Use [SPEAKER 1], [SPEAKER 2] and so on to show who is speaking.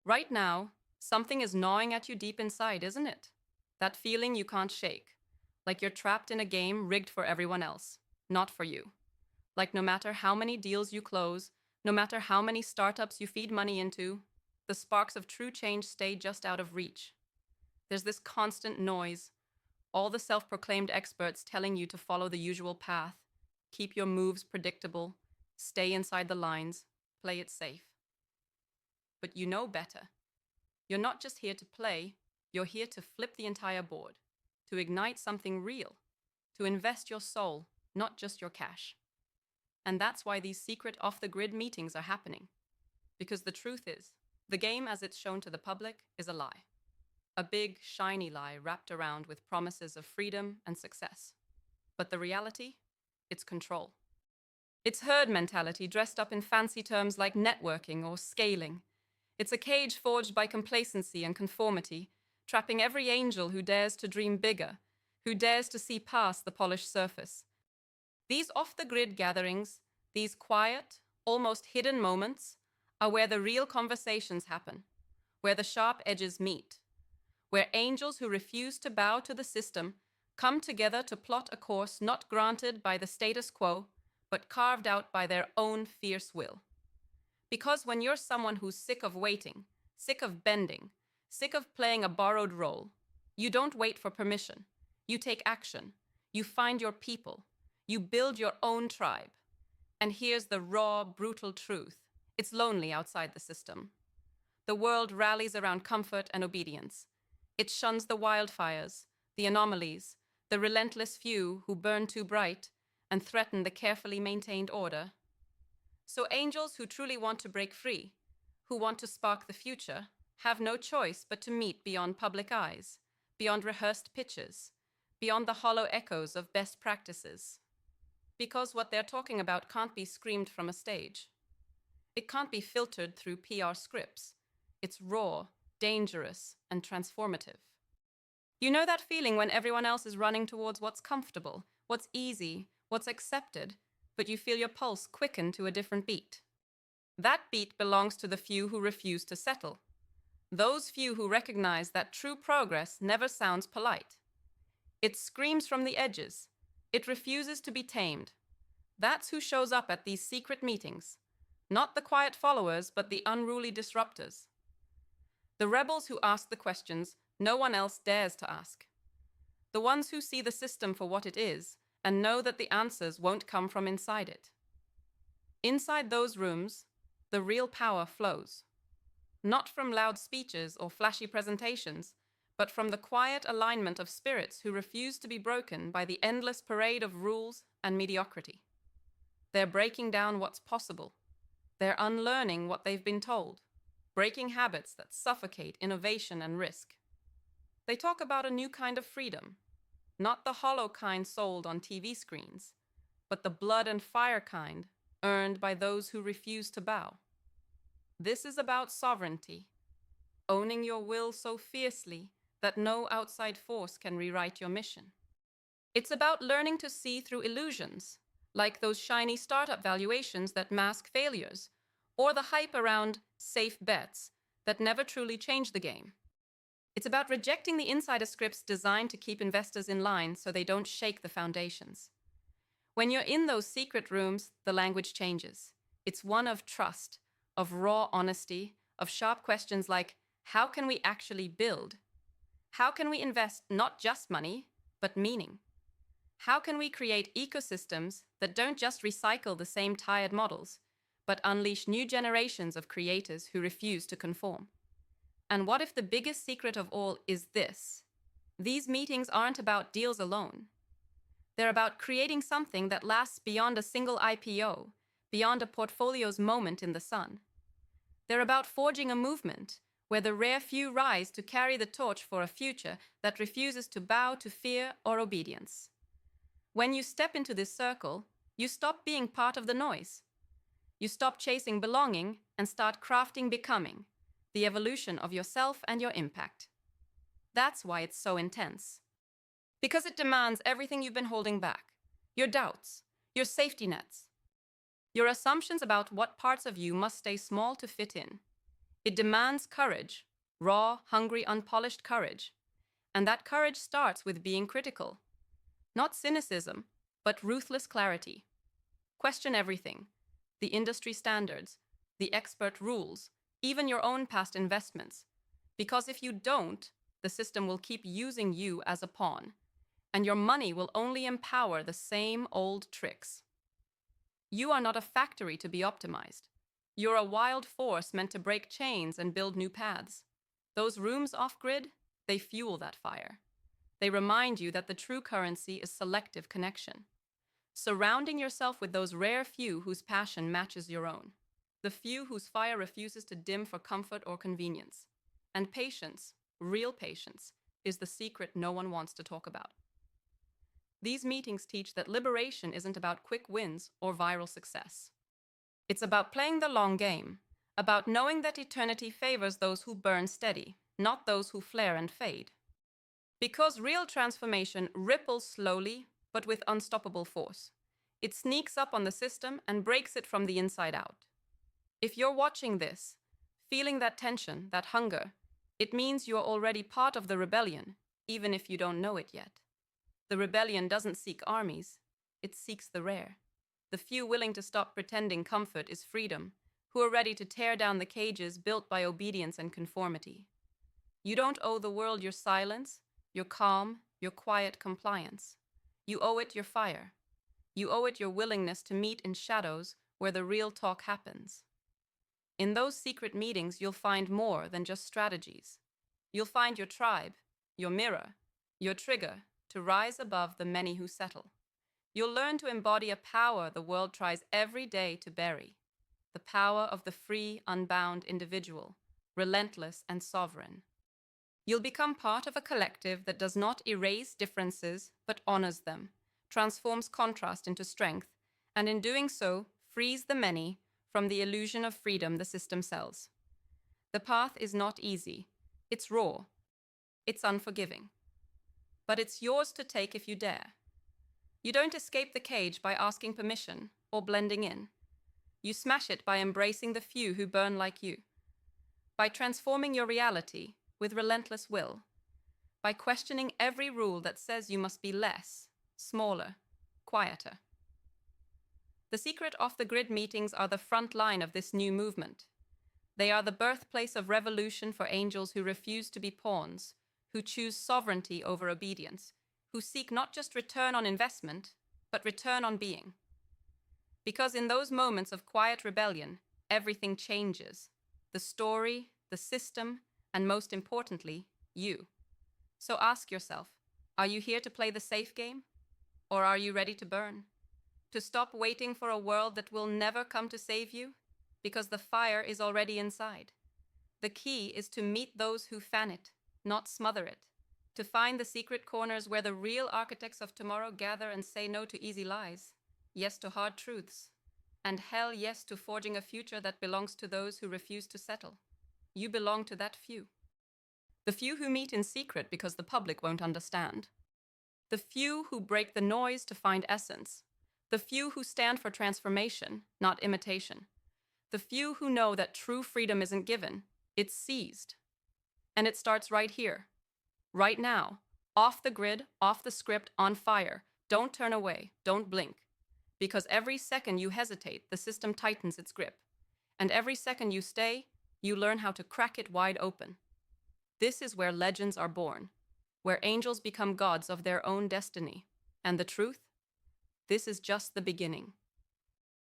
[SPEAKER 1] Right now, something is gnawing at you deep inside, isn't it? That feeling you can't shake. Like you're trapped in a game rigged for everyone else, not for you. Like no matter how many deals you close, no matter how many startups you feed money into, the sparks of true change stay just out of reach. There's this constant noise, all the self proclaimed experts telling you to follow the usual path, keep your moves predictable, stay inside the lines, play it safe. But you know better. You're not just here to play, you're here to flip the entire board, to ignite something real, to invest your soul, not just your cash. And that's why these secret off the grid meetings are happening. Because the truth is, the game as it's shown to the public is a lie. A big, shiny lie wrapped around with promises of freedom and success. But the reality? It's control. It's herd mentality dressed up in fancy terms like networking or scaling. It's a cage forged by complacency and conformity, trapping every angel who dares to dream bigger, who dares to see past the polished surface. These off the grid gatherings, these quiet, almost hidden moments, are where the real conversations happen, where the sharp edges meet, where angels who refuse to bow to the system come together to plot a course not granted by the status quo, but carved out by their own fierce will. Because when you're someone who's sick of waiting, sick of bending, sick of playing a borrowed role, you don't wait for permission. You take action. You find your people. You build your own tribe. And here's the raw, brutal truth. It's lonely outside the system. The world rallies around comfort and obedience. It shuns the wildfires, the anomalies, the relentless few who burn too bright and threaten the carefully maintained order. So angels who truly want to break free, who want to spark the future, have no choice but to meet beyond public eyes, beyond rehearsed pitches, beyond the hollow echoes of best practices. Because what they're talking about can't be screamed from a stage. It can't be filtered through PR scripts. It's raw, dangerous, and transformative. You know that feeling when everyone else is running towards what's comfortable, what's easy, what's accepted, but you feel your pulse quicken to a different beat. That beat belongs to the few who refuse to settle. Those few who recognize that true progress never sounds polite. It screams from the edges. It refuses to be tamed. That's who shows up at these secret meetings. Not the quiet followers, but the unruly disruptors. The rebels who ask the questions no one else dares to ask. The ones who see the system for what it is and know that the answers won't come from inside it. Inside those rooms, the real power flows. Not from loud speeches or flashy presentations, but from the quiet alignment of spirits who refuse to be broken by the endless parade of rules and mediocrity. They're breaking down what's possible. They're unlearning what they've been told, breaking habits that suffocate innovation and risk. They talk about a new kind of freedom, not the hollow kind sold on TV screens, but the blood and fire kind earned by those who refuse to bow. This is about sovereignty, owning your will so fiercely that no outside force can rewrite your mission. It's about learning to see through illusions, like those shiny startup valuations that mask failures, or the hype around safe bets that never truly change the game. It's about rejecting the insider scripts designed to keep investors in line so they don't shake the foundations. When you're in those secret rooms, the language changes. It's one of trust, of raw honesty, of sharp questions like, how can we actually build? How can we invest not just money, but meaning? How can we create ecosystems that don't just recycle the same tired models, but unleash new generations of creators who refuse to conform? And what if the biggest secret of all is this? These meetings aren't about deals alone. They're about creating something that lasts beyond a single IPO, beyond a portfolio's moment in the sun. They're about forging a movement where the rare few rise to carry the torch for a future that refuses to bow to fear or obedience. When you step into this circle, you stop being part of the noise. You stop chasing belonging and start crafting becoming, the evolution of yourself and your impact. That's why it's so intense. Because it demands everything you've been holding back, your doubts, your safety nets, your assumptions about what parts of you must stay small to fit in. It demands courage, raw, hungry, unpolished courage. And that courage starts with being critical. Not cynicism, but ruthless clarity. Question everything: the industry standards, the expert rules, even your own past investments. Because if you don't, the system will keep using you as a pawn, and your money will only empower the same old tricks. You are not a factory to be optimized. You're a wild force meant to break chains and build new paths. Those rooms off-grid, they fuel that fire. They remind you that the true currency is selective connection. Surrounding yourself with those rare few whose passion matches your own. The few whose fire refuses to dim for comfort or convenience. And patience, real patience, is the secret no one wants to talk about. These meetings teach that liberation isn't about quick wins or viral success. It's about playing the long game, about knowing that eternity favors those who burn steady, not those who flare and fade. Because real transformation ripples slowly, but with unstoppable force. It sneaks up on the system and breaks it from the inside out. If you're watching this, feeling that tension, that hunger, it means you're already part of the rebellion, even if you don't know it yet. The rebellion doesn't seek armies, it seeks the rare. The few willing to stop pretending comfort is freedom, who are ready to tear down the cages built by obedience and conformity. You don't owe the world your silence, your calm, your quiet compliance. You owe it your fire. You owe it your willingness to meet in shadows where the real talk happens. In those secret meetings, you'll find more than just strategies. You'll find your tribe, your mirror, your trigger to rise above the many who settle. You'll learn to embody a power the world tries every day to bury. The power of the free, unbound individual, relentless and sovereign. You'll become part of a collective that does not erase differences, but honors them, transforms contrast into strength, and in doing so, frees the many from the illusion of freedom the system sells. The path is not easy. It's raw. It's unforgiving. But it's yours to take if you dare. You don't escape the cage by asking permission or blending in. You smash it by embracing the few who burn like you. By transforming your reality with relentless will. By questioning every rule that says you must be less, smaller, quieter. The secret off-the-grid meetings are the front line of this new movement. They are the birthplace of revolution for angels who refuse to be pawns, who choose sovereignty over obedience, who seek not just return on investment, but return on being. Because in those moments of quiet rebellion, everything changes. The story, the system, and most importantly, you. So ask yourself, are you here to play the safe game? Or are you ready to burn? To stop waiting for a world that will never come to save you? Because the fire is already inside. The key is to meet those who fan it, not smother it. To find the secret corners where the real architects of tomorrow gather and say no to easy lies, yes to hard truths, and hell yes to forging a future that belongs to those who refuse to settle. You belong to that few. The few who meet in secret because the public won't understand. The few who break the noise to find essence. The few who stand for transformation, not imitation. The few who know that true freedom isn't given, it's seized. And it starts right here. Right now, off the grid, off the script, on fire. Don't turn away, don't blink. Because every second you hesitate, the system tightens its grip. And every second you stay, you learn how to crack it wide open. This is where legends are born, where angels become gods of their own destiny. And the truth? This is just the beginning.